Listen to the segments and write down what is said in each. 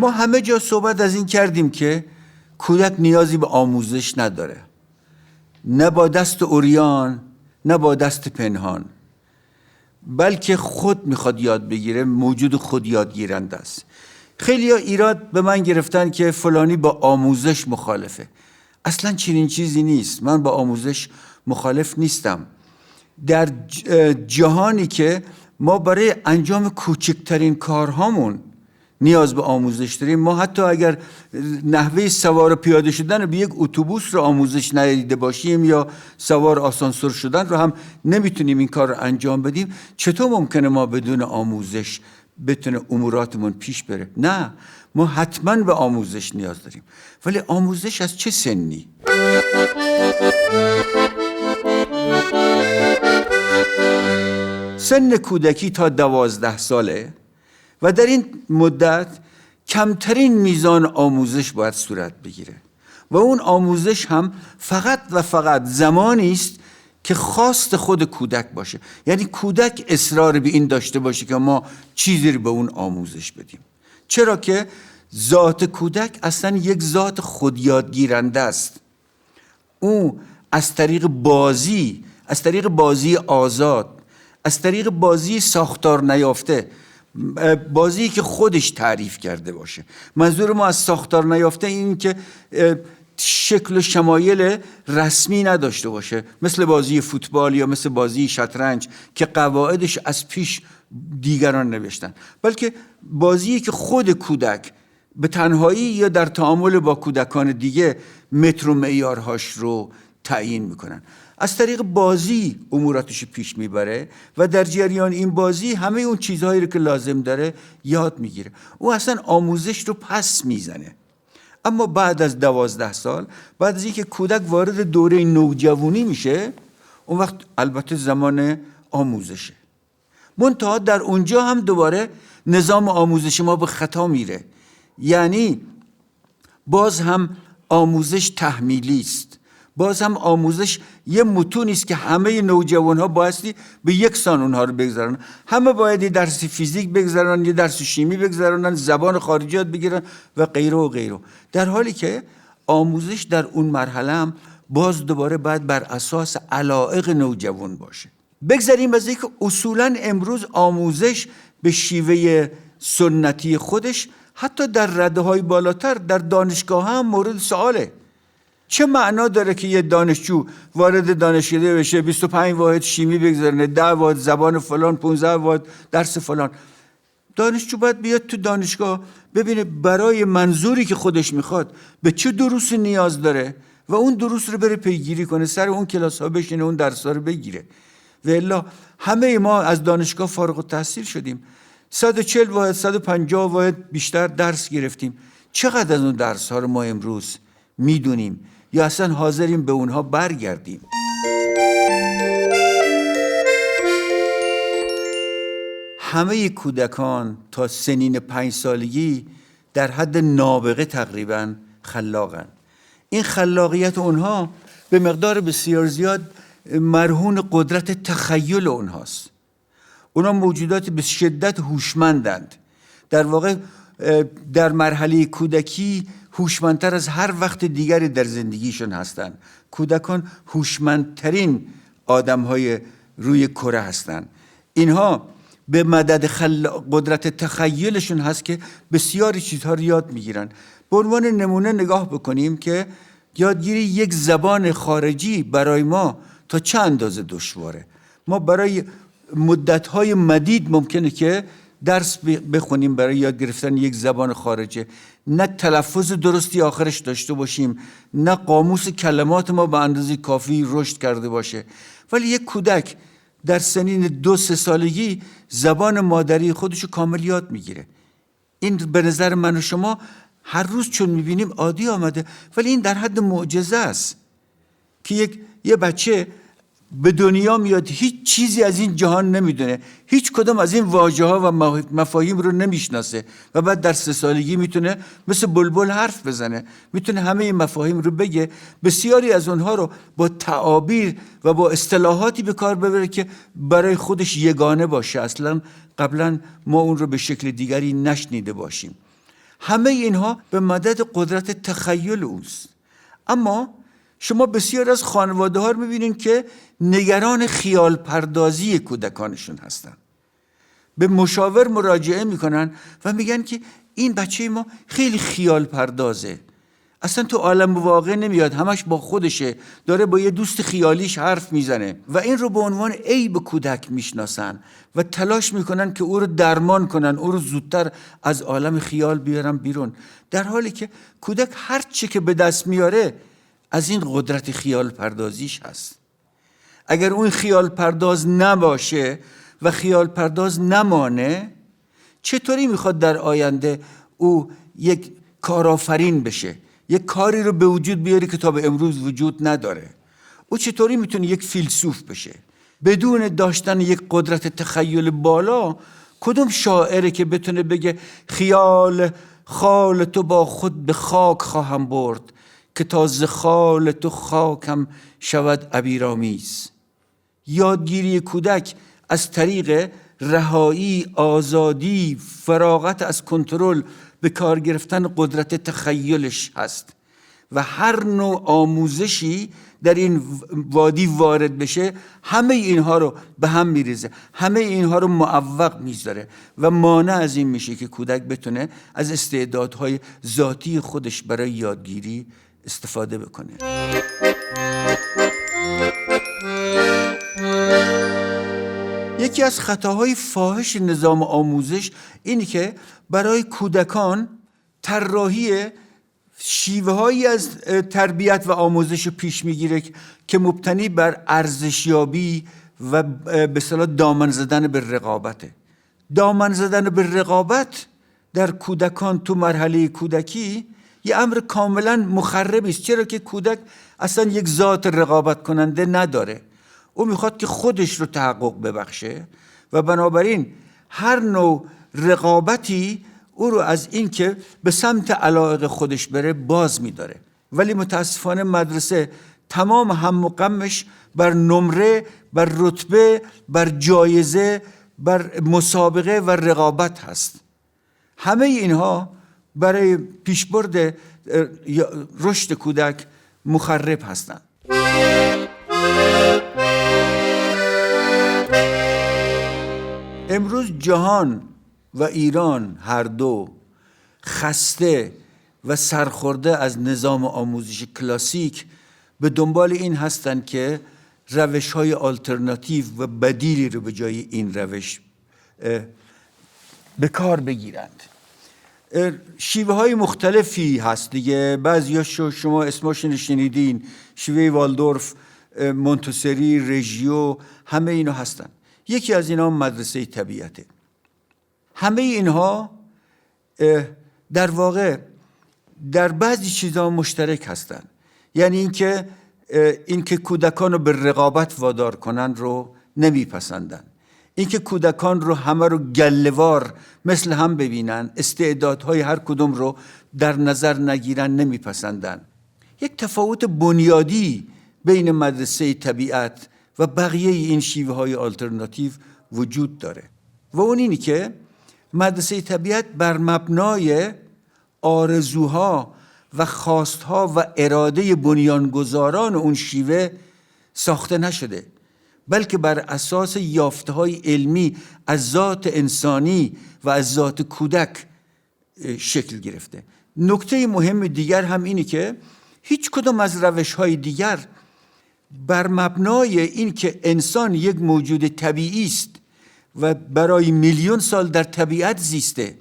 ما همه جا صحبت از این کردیم که کودک نیازی به آموزش نداره، نه با دست عریان نه با دست پنهان، بلکه خود میخواد یاد بگیره، موجود خود یادگیرنده است. خیلی ها ایراد به من گرفتن که فلانی با آموزش مخالفه. اصلا چنین چیزی نیست. من با آموزش مخالف نیستم. در جهانی که ما برای انجام کوچکترین کارهامون نیاز به آموزش داریم، ما حتی اگر نحوه سوار پیاده شدن به یک اتوبوس رو آموزش ندیده باشیم یا سوار آسانسور شدن رو هم نمیتونیم این کار رو انجام بدیم، چطور ممکنه ما بدون آموزش بتونه اموراتمون پیش بره؟ نه، ما حتما به آموزش نیاز داریم. ولی آموزش از چه سنی؟ سن کودکی تا 12 ساله و در این مدت کمترین میزان آموزش باید صورت بگیره و اون آموزش هم فقط و فقط زمانی است که خواست خود کودک باشه. یعنی کودک اصرار به این داشته باشه که ما چیزی رو به اون آموزش بدیم. چرا که ذات کودک اصلا یک ذات خودیادگیرنده است. او از طریق بازی آزاد، از طریق بازی ساختار نیافته، بازی که خودش تعریف کرده باشه. منظور ما از ساختار نیافته این که شکل و شمایل رسمی نداشته باشه، مثل بازی فوتبال یا مثل بازی شطرنج که قواعدش از پیش دیگران نوشتن، بلکه بازی که خود کودک به تنهایی یا در تعامل با کودکان دیگه متر و معیارهاش رو تعیین میکنن. از طریق بازی اموراتش پیش میبره و در جریان این بازی همه اون چیزهایی رو که لازم داره یاد میگیره. او اصلا آموزش رو پس میزنه. اما بعد از 12 سال، بعد از اینکه کودک وارد دوره نوجوانی میشه، اون وقت البته زمان آموزشه. منتها در اونجا هم دوباره نظام آموزش ما به خطا میره. یعنی باز هم آموزش تحمیلی است. باز هم آموزش یه متونی است که همه نوجوان‌ها بایستی به یکسان اونها رو بگذارن. همه باید یه درس فیزیک بگذارن، یه درس شیمی بگذارن، زبان خارجی یاد بگیرن و غیره و غیره. در حالی که آموزش در اون مرحله هم باز دوباره باید بر اساس علایق نوجوان باشه. بگذاریم از اینکه اصولاً امروز آموزش به شیوه سنتی خودش حتی در رده‌های بالاتر در دانشگاه هم مورد سؤاله. چه معنا داره که یه دانشجو وارد دانشکده بشه، 25 واحد شیمی بگذارنه، 10 واحد زبان فلان، 15 واحد درس فلان؟ دانشجو باید بیاد تو دانشگاه ببینه برای منظوری که خودش میخواد به چه دروسی نیاز داره و اون دروس رو بره پیگیری کنه، سر اون کلاس ها بشینه، اون درس ها رو بگیره. و الا همه ما از دانشگاه فارغ التحصیل شدیم، 140 واحد 150 واحد بیشتر درس گرفتیم. چقدر از اون درس ها رو ما امروز میدونیم یا اصلا حاضریم به اونها برگردیم؟ همه کودکان تا سنین 5 سالگی در حد نابغه تقریبا خلاقن. این خلاقیت اونها به مقدار بسیار زیاد مرهون قدرت تخیل اونهاست. اونها موجودات به شدت هوشمندند. در واقع در مرحله کودکی هوشمندتر از هر وقت دیگری در زندگیشون هستند. کودکان هوشمندترین آدم‌های روی کره هستند. اینها به مدد قدرت تخیلشون هست که بسیاری چیزها رو یاد میگیرن. به عنوان نمونه نگاه بکنیم که یادگیری یک زبان خارجی برای ما تا چه اندازه دشواره. ما برای مدت‌های مدید ممکنه که درس بخونیم برای یاد گرفتن یک زبان خارجه، نه تلفظ درستی آخرش داشته باشیم، نه قاموس کلمات ما به اندازه کافی رشد کرده باشه. ولی یک کودک در سنین 2-3 سالگی زبان مادری خودشو کامل یاد میگیره. این به نظر من و شما هر روز چون میبینیم عادی آمده، ولی این در حد معجزه است که یه بچه به دنیا میاد، هیچ چیزی از این جهان نمیدونه، هیچ کدام از این واژه ها و مفاهیم رو نمیشناسه و بعد در 3 سالگی میتونه مثل بلبل حرف بزنه، میتونه همه این مفاهیم رو بگه، بسیاری از اونها رو با تعابیر و با اصطلاحاتی به کار ببره که برای خودش یگانه باشه، اصلا قبلا ما اون رو به شکل دیگری نشنیده باشیم. همه اینها به مدد قدرت تخیل اوست. اما شما بسیار از خانواده ها رو میبینین که نگران خیال پردازی کودکانشون هستن. به مشاور مراجعه میکنن و میگن که این بچه ما خیلی خیال پردازه، اصلا تو عالم واقع نمیاد، همش با خودشه، داره با یه دوست خیالیش حرف میزنه و این رو به عنوان عیب کودک میشناسن و تلاش میکنن که او رو درمان کنن، او رو زودتر از عالم خیال بیارن بیرون، در حالی که کودک هر چی که به دست میاره از این قدرت خیال پردازیش هست. اگر اون خیال پرداز نباشه و خیال پرداز نمانه، چطوری میخواد در آینده او یک کارآفرین بشه، یک کاری رو به وجود بیاره که تا به امروز وجود نداره؟ او چطوری میتونه یک فیلسوف بشه بدون داشتن یک قدرت تخیل بالا؟ کدوم شاعره که بتونه بگه خیال خال تو با خود به خاک خواهم برد که تا ز خال تو خاکم شود عبیرآمیز؟ یادگیری کودک از طریق رهایی، آزادی، فراغت از کنترل، به کار گرفتن قدرت تخیلش هست و هر نوع آموزشی در این وادی وارد بشه همه اینها رو به هم میریزه، همه اینها رو معوق میذاره و مانع از این میشه که کودک بتونه از استعدادهای ذاتی خودش برای یادگیری استفاده بکنه. یکی از خطاهای فاحش نظام آموزش اینه که برای کودکان طراحی شیوه‌هایی از تربیت و آموزش پیش میگیره که مبتنی بر ارزشیابی و به اصطلاح دامن زدن به رقابته. دامن زدن به رقابت در کودکان تو مرحله کودکی یه امر کاملا مخربی است، چرا که کودک اصلا یک ذات رقابت کننده نداره. او میخواد که خودش رو تحقق ببخشه و بنابراین هر نوع رقابتی او رو از این که به سمت علایق خودش بره باز میداره. ولی متاسفانه مدرسه تمام هم و غمش بر نمره، بر رتبه، بر جایزه، بر مسابقه و رقابت هست. همه اینها برای پیشبرد رشد کودک مخرب هستند. امروز جهان و ایران هر دو خسته و سرخورده از نظام آموزش کلاسیک به دنبال این هستند که روش‌های آلترناتیو و بدیلی رو به جای این روش به کار بگیرند. شیوه‌های مختلفی هست دیگه، بعضی‌هاشو شما اسمشون شنیدین، شیوه والدورف، مونتسوری، رژیو، همه اینا هستن. یکی از اینا مدرسه طبیعته. همه اینها در واقع در بعضی چیزها مشترک هستن، یعنی اینکه کودکان رو به رقابت وادار کنن رو نمیپسندن، اینکه کودکان رو همه رو گله‌وار مثل هم ببینن، استعدادهای هر کدوم رو در نظر نگیرن نمیپسندن. یک تفاوت بنیادی بین مدرسه طبیعت و بقیه این شیوه های آلترناتیو وجود داره و اون اینی که مدرسه طبیعت بر مبنای آرزوها و خواستها و اراده بنیانگذاران اون شیوه ساخته نشده، بلکه بر اساس یافته‌های علمی از ذات انسانی و از ذات کودک شکل گرفته. نکته مهم دیگر هم اینه که هیچ کدام از روش‌های دیگر بر مبنای این که انسان یک موجود طبیعی است و برای میلیون سال در طبیعت زیسته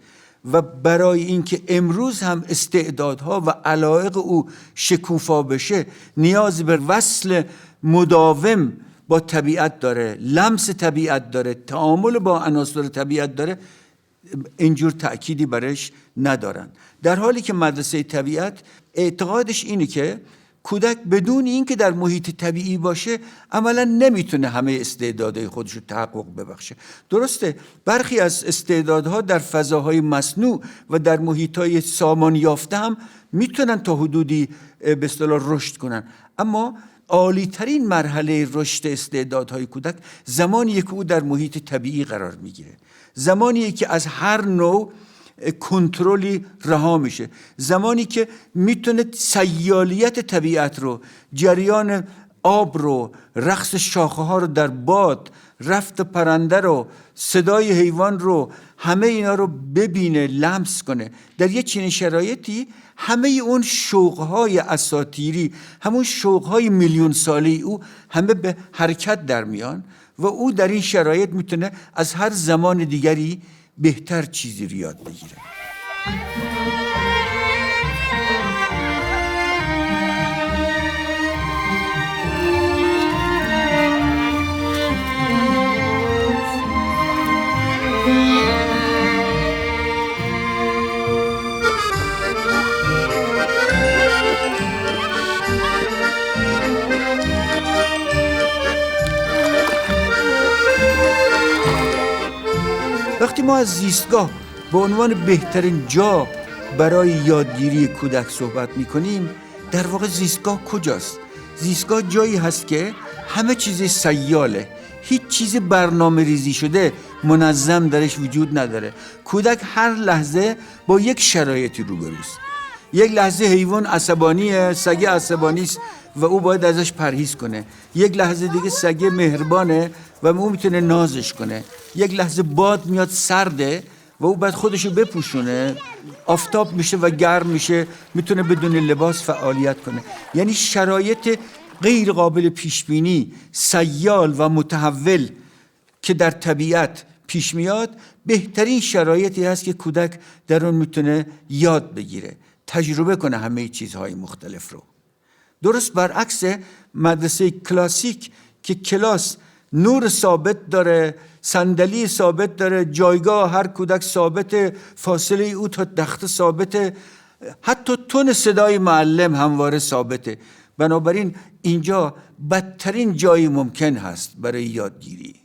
و برای اینکه امروز هم استعدادها و علایق او شکوفا بشه نیاز به وصل مداوم با طبیعت داره، لمس طبیعت داره، تعامل با عناصر طبیعت داره، اینجور تأکیدی برش ندارن. در حالی که مدرسه طبیعت اعتقادش اینه که کودک بدون اینکه در محیط طبیعی باشه عملا نمیتونه همه استعدادهای خودش رو تحقق ببخشه. درسته برخی از استعدادها در فضاهای مصنوع و در محیطهای سامان یافته هم میتونن تا حدودی به اصطلاح رشد کنن، اما عالی ترین مرحله رشد استعدادهای کودک زمانیه که او در محیط طبیعی قرار میگیره، زمانیه که از هر نوع کنترلی رها میشه، زمانی که میتونه سیالیت طبیعت رو، جریان آب رو، رقص شاخه ها رو در باد، رفت پرنده رو، صدای حیوان رو، همه اینا رو ببینه، لمس کنه. در یه چنین شرایطی همه اون شوقهای اساطیری، همون شوقهای میلیون ساله او همه به حرکت در میان و او در این شرایط میتونه از هر زمان دیگری بهتر چیزی رو یاد بگیره. وقتی ما از زیستگاه به عنوان بهترین جا برای یادگیری کودک صحبت میکنیم، در واقع زیستگاه کجاست؟ زیستگاه جایی هست که همه چیز سیاله، هیچ چیز برنامه ریزی شده منظم درش وجود نداره. کودک هر لحظه با یک شرایطی روبروست. یک لحظه حیوان عصبانیه، سگ عصبانی است و او باید ازش پرهیز کنه. یک لحظه دیگه سگ مهربانه و او میتونه نازش کنه. یک لحظه باد میاد سرده و او باید خودشو بپوشونه، آفتاب میشه و گرم میشه، میتونه بدون لباس فعالیت کنه. یعنی شرایط غیر قابل پیش بینی، سیال و متحول که در طبیعت پیش میاد، بهترین شرایطی هست که کودک در اون میتونه یاد بگیره، تجربه کنه همه چیزهای مختلف رو. درست برعکس مدرسه کلاسیک که کلاس نور ثابت داره، صندلی ثابت داره، جایگاه هر کودک ثابته، فاصله او تا تخته ثابته، حتی تون صدای معلم همواره ثابته. بنابراین اینجا بدترین جایی ممکن هست برای یادگیری.